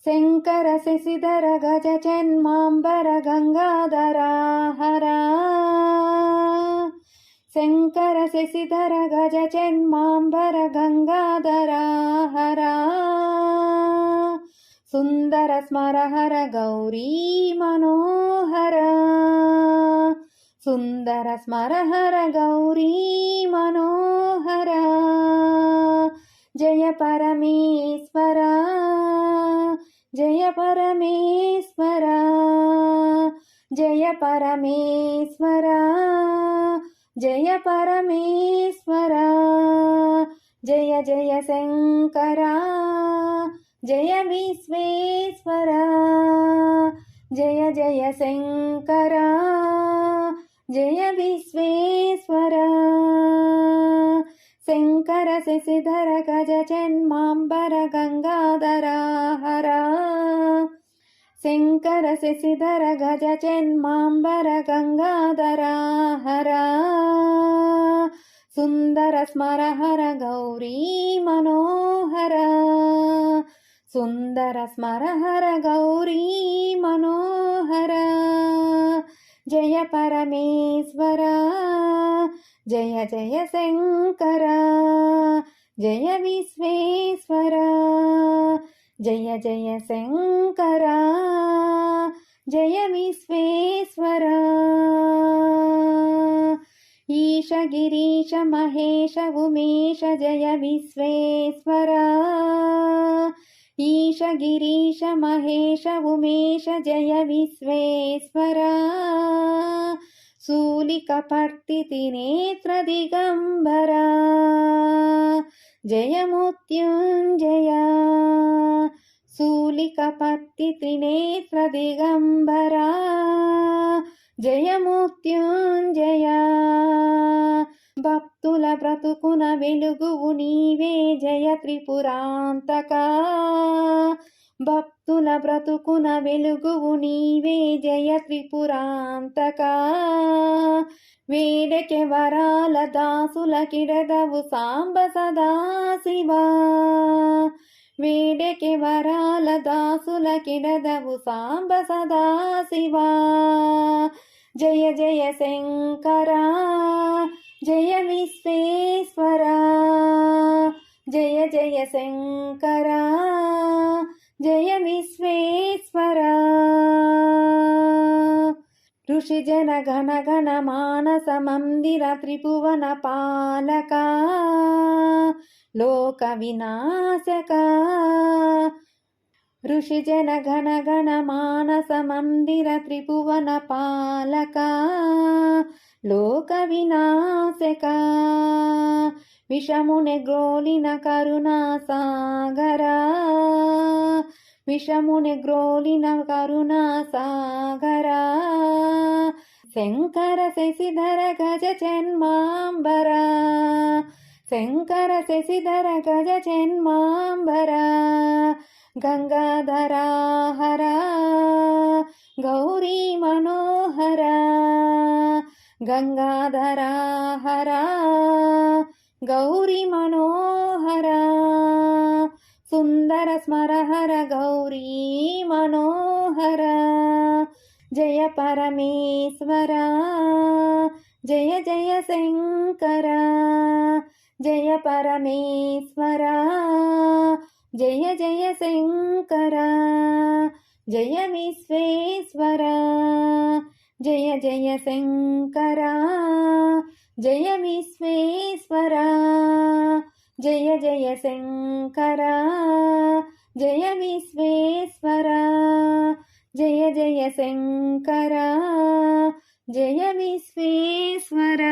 ಶಂಕರ ಶಶಿಧರ ಗಜ ಚೆನ್ಮಾಂಬರ ಗಂಗಾಧರ ಹರ. ಶಂಕರ ಶಶಿಧರ ಗಜ ಚೆನ್ಮಾಂಬರ ಗಂಗಾಧರ ಹರ. ಸುಂದರ ಸ್ಮರ ಹರ ಗೌರೀ ಮನೋಹರ. ಸುಂದರ ಸ್ಮರ ಹರ ಗೌರೀ ಮನೋಹರ. ಜಯ ಪರಮೇಶ್ವರ ಜಯ ಪರಮೇಶ್ವರ ಜಯ ಪರಮೇಶ್ವರ ಜಯ ಪರಮೇಶ್ವರ. ಜಯ ಜಯ ಶಂಕರ ಜಯ ವಿಶ್ವೇಶ್ವರ. ಜಯ ಜಯ ಶಂಕರ ಜಯ ವಿಶ್ವೇಶ್ವರ. ಶಂಕರ ಶಶಿಧರ ಗಜ ಚೆನ್ಮಾಂಬರ ಗಂಗಾಧರ ಹರ. ಶಂಕರ ಶಶಿಧರ ಗಜ ಚೆನ್ಮಾಂಬರ ಗಂಗಾಧರ ಹರ. ಸುಂದರ ಸ್ಮರ ಹರ ಗೌರೀ ಮನೋಹರ. ಸುಂದರ ಸ್ಮರ ಹರ ಗೌರೀ ಮನೋಹರ. ಜಯ ಪರಮೇಶ್ವರ ಜಯ ಜಯ ಶಂಕರ ಜಯ ವಿಶ್ವೇಶ್ವರ. ಜಯ ಜಯ ಶಂಕರ ಜಯ ವಿಶ್ವೇಶ್ವರ. ಈಶ ಗಿರೀಶ ಮಹೇಶ ಉಮೇಶ ಜಯ ವಿಶ್ವೇಶ್ವರ. ಈಶ ಗಿರೀಶ ಮಹೇಶ ಉಮೇಶ ಜಯ ವಿಶ್ವೇಶ್ವರ. ಶೂಲಿಕಪರ್ತಿ ನೇತ್ರ ದಿಗಂಬರ ಜಯ ಮೃತ್ಯುಂಜಯ. ಶೂಲಿಕಪರ್ತಿ ತ್ರಿನೇತ್ರ ದಿಗಂಬರ జయ మృత్యుంజయ. భక్తుల బ్రతుకున వెలుగువు నీవే జయ త్రిపురాంతక. భక్తుల బ్రతుకున వెలుగువు నీవే జయ త్రిపురాంతక. వేడెకె వరాల దాసుల కిడదవు సాంబ సదాశివ. వేడెకె వరాల దాసుల కిడదవు సాంబ సదాశివ. జయ జయ శంకర జయ విశ్వేశ్వర. జయ జయ శంకర జయ విశ్వేశ్వర. ఋషి జన గణ గణ మానస మందిర త్రిభువన పాలక. లోక వినాశక. ఋషి జన గణ గణ మానస మందిర త్రిభువన పాలక. లోక వినాశక. విషమునే గ్రోలిన కరుణా సాగర. విషమునే గ్రోలిన కరుణా సాగర. శంకర శశిధర గజ చెన్మాంబర. శంకర శశిధర గజ చెన్మాంబర. గంగాధర హర గౌరీ మనోహర. గంగాధర హర గౌరీ మనోహర. సుందర స్మర హర గౌరీ మనోహర. జయ పరమేశ్వర జయ జయ శంకర. జయ పరమేశ్వర జయ జయ శంకర. జయ విశ్వేశ్వర జయ జయ శంకర జయ విశ్వేశ్వర. జయ జయ శంకర జయ విశ్వేశ్వర. జయ జయ శంకర జయ విశ్వేశ్వర.